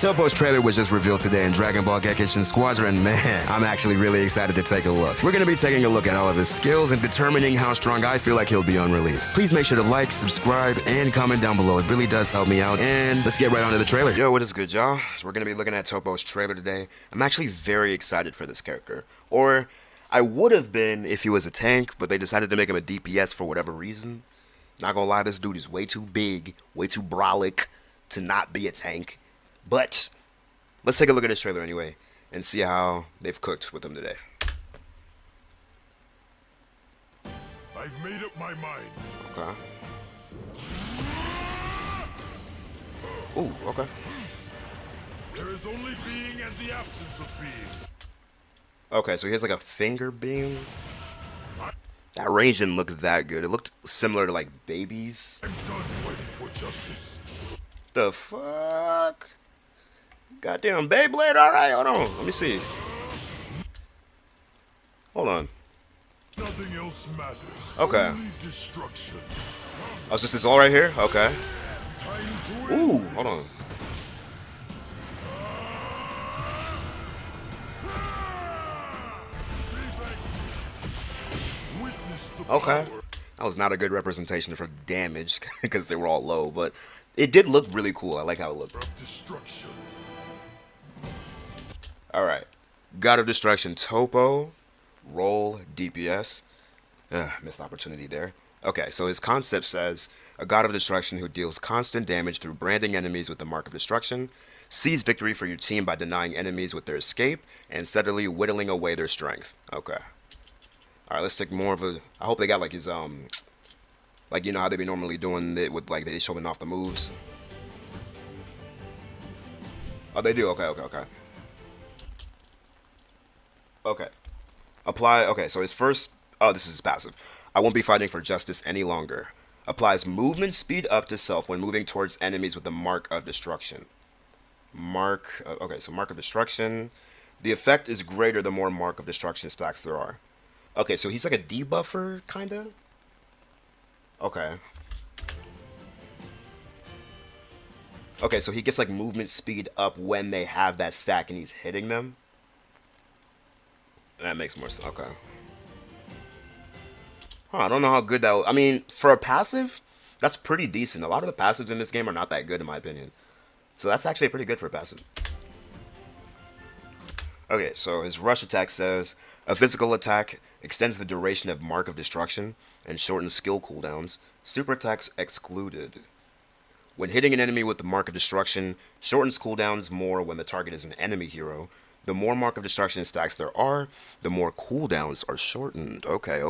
TOPPO's trailer was just revealed today in Dragon Ball Gekishin Squadra, and man, I'm actually really excited to take a look. We're going to be taking a look at all of his skills and determining how strong I feel like he'll be on release. Please make sure to like, subscribe, and comment down below. It really does help me out, and let's get right on to the trailer. Yo, what is good, y'all? So we're going to be looking at TOPPO's trailer today. I'm actually very excited for this character. Or, I would have been if he was a tank, but they decided to make him a DPS for whatever reason. Not gonna lie, this dude is way too big, way too brolic to not be a tank. But let's take a look at this trailer anyway and see how they've cooked with him today. I've made up my mind. Okay. Ooh, okay. There is only being and the absence of being. Okay, so he has like a finger beam. That range didn't look that good. It looked similar to like babies. I'm done fighting for justice. The fuck? Goddamn Beyblade, alright, hold on. Let me see. Hold on. Nothing else matters. Okay. Only destruction. Oh, is this all right here? Okay. Time to Ooh, end hold on. this. Witness the Okay. power. That was not a good representation for damage because they were all low, but it did look really cool. I like how it looked. Of destruction. Alright. God of Destruction, TOPPO. Roll, DPS. Missed opportunity there. Okay, so his concept says, a God of Destruction who deals constant damage through branding enemies with the Mark of Destruction, sees victory for your team by denying enemies with their escape, and steadily whittling away their strength. Okay. Alright, let's take more of a... I hope they got like his, like, you know how they be normally doing it with, like, they showing off the moves. Oh, they do? Okay. Okay. Apply. Okay, so his first... Oh, this is his passive. I won't be fighting for justice any longer. Applies movement speed up to self when moving towards enemies with the Mark of Destruction. Okay, so Mark of Destruction. The effect is greater the more Mark of Destruction stacks there are. Okay, so he's like a debuffer, kinda? Okay. Okay, so he gets like movement speed up when they have that stack and he's hitting them. That makes more sense. Okay. Huh, I don't know how good that... I mean, for a passive, that's pretty decent. A lot of the passives in this game are not that good, in my opinion. So that's actually pretty good for a passive. Okay, so his rush attack says, a physical attack extends the duration of Mark of Destruction and shortens skill cooldowns. Super attacks excluded. When hitting an enemy with the Mark of Destruction, shortens cooldowns more when the target is an enemy hero. The more Mark of Destruction stacks there are, the more cooldowns are shortened. Okay.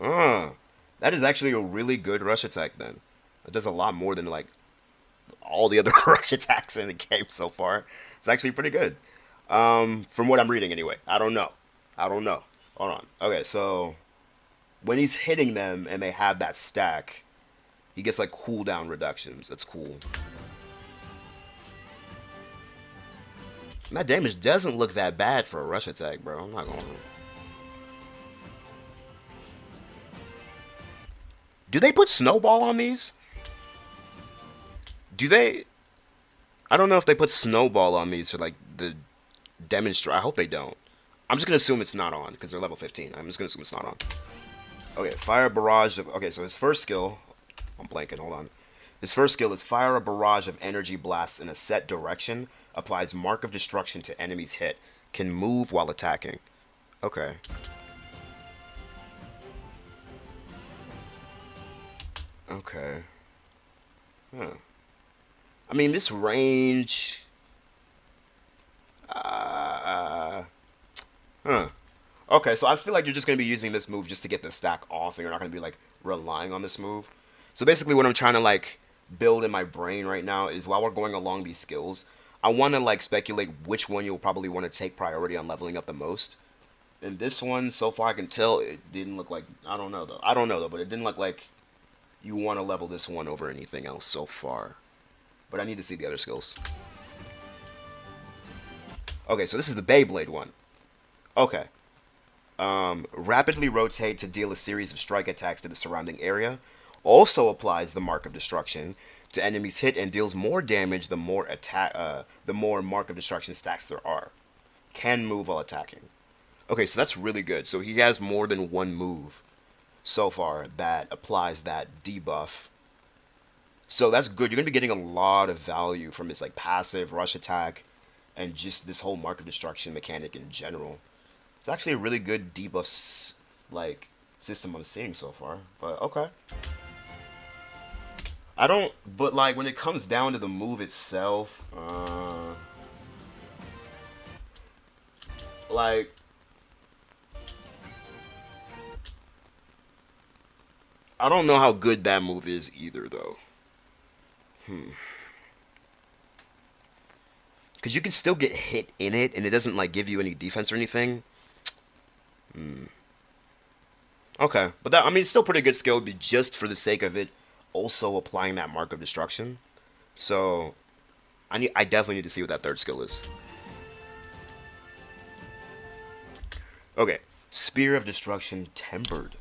That is actually a really good rush attack then. It does a lot more than like all the other rush attacks in the game so far. It's actually pretty good. From what I'm reading anyway. I don't know. Hold on. Okay, so when he's hitting them and they have that stack, he gets like cooldown reductions. That's cool. And that damage doesn't look that bad for a rush attack, bro. I'm not gonna... Do they put snowball on these? Do they... I don't know if they put snowball on these for like the demonstrate. I hope they don't. I'm just gonna assume it's not on because they're level 15. I'm just gonna assume it's not on. Okay, fire a barrage of... Okay, so his first skill... I'm blanking, hold on. His first skill is fire a barrage of energy blasts in a set direction. Applies Mark of Destruction to enemies hit. Can move while attacking. Okay. Okay. Huh. I mean, this range... Okay, so I feel like you're just going to be using this move just to get the stack off, and you're not going to be, like, relying on this move. So basically what I'm trying to, like, build in my brain right now is while we're going along these skills, I want to, like, speculate which one you'll probably want to take priority on leveling up the most. And this one, so far I can tell, it didn't look like... I don't know, though, but it didn't look like you want to level this one over anything else so far. But I need to see the other skills. Okay, so this is the Beyblade one. Okay. Rapidly rotate to deal a series of strike attacks to the surrounding area. Also applies the Mark of Destruction to enemies hit and deals more damage the more the more Mark of Destruction stacks there are. Can move while attacking. Okay, so that's really good. So he has more than one move so far that applies that debuff. So that's good. You're gonna be getting a lot of value from his like passive rush attack and just this whole Mark of Destruction mechanic in general. It's actually a really good debuff like system I'm seeing so far. But okay. I don't, but like when it comes down to the move itself, like I don't know how good that move is either though. Because you can still get hit in it and it doesn't like give you any defense or anything. Okay, but that, I mean, it's still pretty good skill, but just for the sake of it, also applying that Mark of Destruction. So, I definitely need to see what that third skill is. Okay, Spear of Destruction Tempered.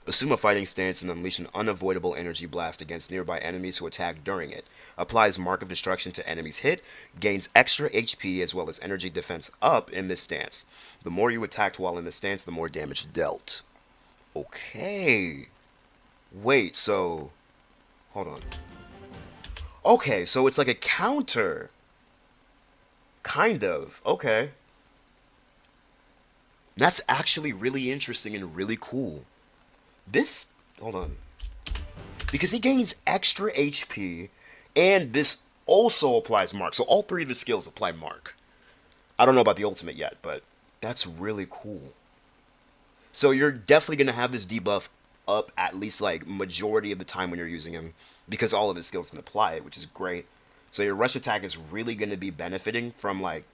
Assume a fighting stance and unleash an unavoidable energy blast against nearby enemies who attack during it. Applies Mark of Destruction to enemies hit, gains extra HP as well as energy defense up in this stance. The more you attacked while in this stance, the more damage dealt. Okay. Wait, so... Hold on. Okay, so it's like a counter. Kind of. Okay. That's actually really interesting and really cool. This... Hold on. Because he gains extra HP, and this also applies Mark. So all three of his skills apply Mark. I don't know about the ultimate yet, but that's really cool. So you're definitely going to have this debuff up at least like majority of the time when you're using him, because all of his skills can apply it, which is great. So your rush attack is really going to be benefiting from like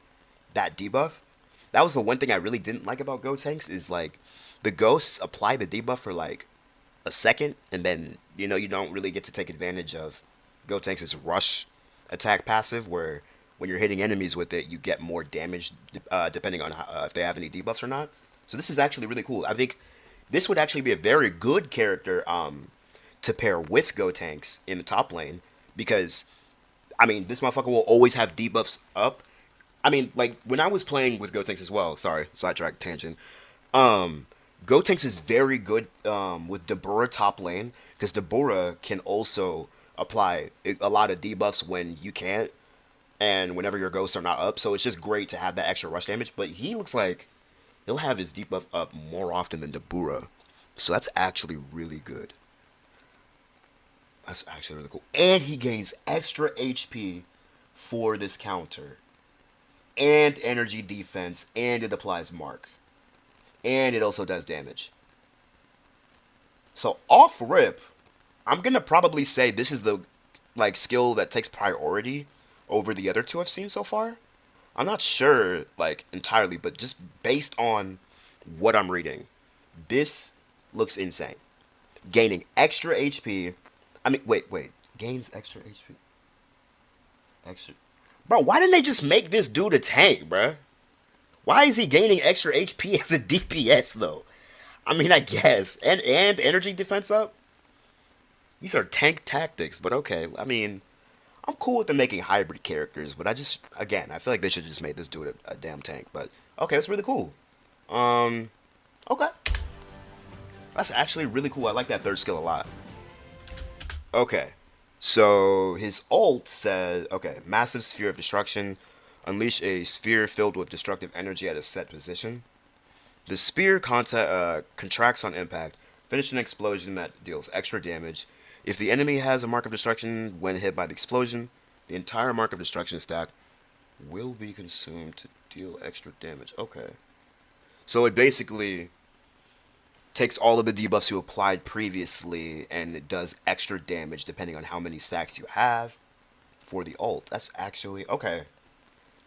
that debuff. That was the one thing I really didn't like about Gotenks is like the ghosts apply the debuff for like a second, and then you know you don't really get to take advantage of Gotenks' rush attack passive, where when you're hitting enemies with it, you get more damage depending on how, if they have any debuffs or not. So this is actually really cool. I think this would actually be a very good character to pair with Gotenks in the top lane, because I mean this motherfucker will always have debuffs up. I mean, like when I was playing with Gotenks as well. Sorry, sidetrack tangent. Gotenks is very good with Dabura top lane, because Dabura can also apply a lot of debuffs when you can't, and whenever your ghosts are not up. So it's just great to have that extra rush damage. But he looks like he'll have his debuff up more often than Dabura. So that's actually really good. That's actually really cool. And he gains extra HP for this counter. And energy defense. And it applies Mark. And it also does damage. So off rip, I'm going to probably say this is the like skill that takes priority over the other two I've seen so far. I'm not sure, like, entirely, but just based on what I'm reading, this looks insane. Gaining extra HP. I mean, wait. Gains extra HP? Extra. Bro, why didn't they just make this dude a tank, bro? Why is he gaining extra HP as a DPS, though? I mean, I guess. And energy defense up? These are tank tactics, but okay. I mean, I'm cool with them making hybrid characters, but I just, again, I feel like they should just make this dude a damn tank. But okay, that's really cool. Okay. That's actually really cool. I like that third skill a lot. Okay. So his ult says, okay, Massive Sphere of Destruction. Unleash a sphere filled with destructive energy at a set position. The spear contracts on impact. Finish an explosion that deals extra damage. If the enemy has a Mark of Destruction when hit by the explosion, the entire Mark of Destruction stack will be consumed to deal extra damage. Okay. So it basically takes all of the debuffs you applied previously and it does extra damage depending on how many stacks you have for the ult. That's actually... okay.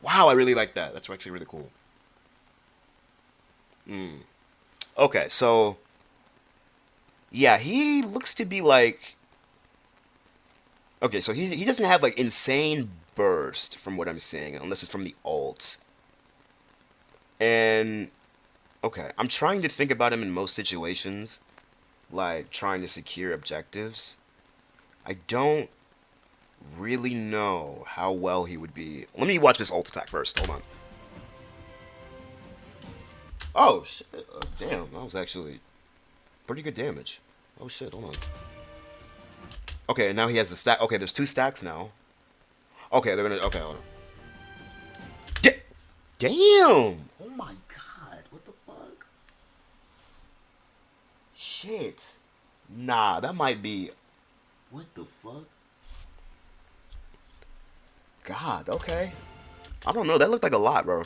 Wow, I really like that. That's actually really cool. Okay, so... yeah, he looks to be like... okay, so he doesn't have like insane burst from what I'm seeing, unless it's from the ult. And... okay, I'm trying to think about him in most situations, like trying to secure objectives. I don't really know how well he would be. Let me watch this ult attack first. Hold on. Oh, shit. Damn, that was actually pretty good damage. Oh, shit, hold on. Okay, now he has the stack. Okay, there's 2 stacks now. Okay, they're gonna... Okay, hold on. Damn! Oh my god, what the fuck? Shit. Nah, that might be... What the fuck? God, okay. I don't know, that looked like a lot, bro.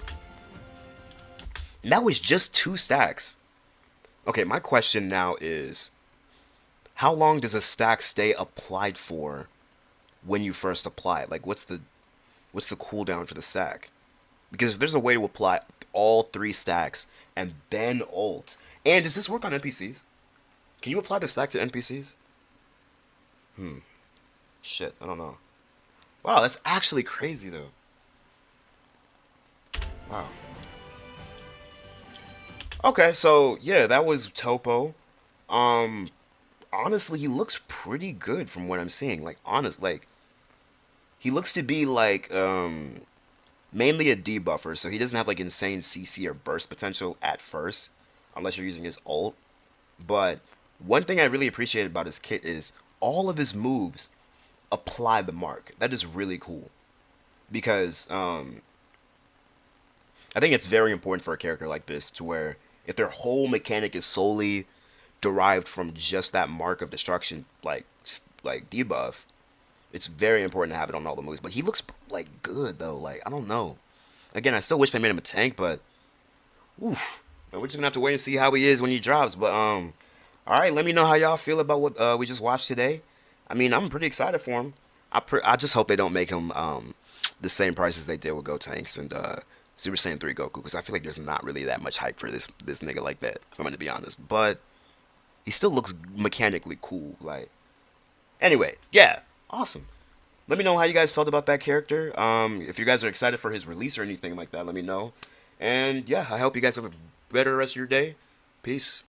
And that was just 2 stacks. Okay, my question now is, how long does a stack stay applied for when you first apply it? Like, what's the cooldown for the stack? Because if there's a way to apply all 3 stacks and then ult, and does this work on NPCs? Can you apply the stack to NPCs? Shit, I don't know. Wow, that's actually crazy though. Wow. Okay, so yeah, that was TOPPO. Honestly, he looks pretty good from what I'm seeing. Like, he looks to be like, mainly a debuffer, so he doesn't have like insane CC or burst potential at first, unless you're using his ult. But one thing I really appreciate about his kit is all of his moves apply the mark. That is really cool, because I think it's very important for a character like this to where if their whole mechanic is solely derived from just that mark of destruction, like debuff, it's very important to have it on all the moves. But he looks like good though. Like, I don't know. Again, I still wish they made him a tank, but oof. We're just gonna have to wait and see how he is when he drops. But all right, let me know how y'all feel about what we just watched today. I mean, I'm pretty excited for him. I just hope they don't make him the same price as they did with Go Tanks and Super Saiyan 3 Goku, because I feel like there's not really that much hype for this nigga like that, if I'm gonna be honest. But he still looks mechanically cool. Like, anyway, yeah, awesome. Let me know how you guys felt about that character. If you guys are excited for his release or anything like that, let me know. And yeah, I hope you guys have a better rest of your day. Peace.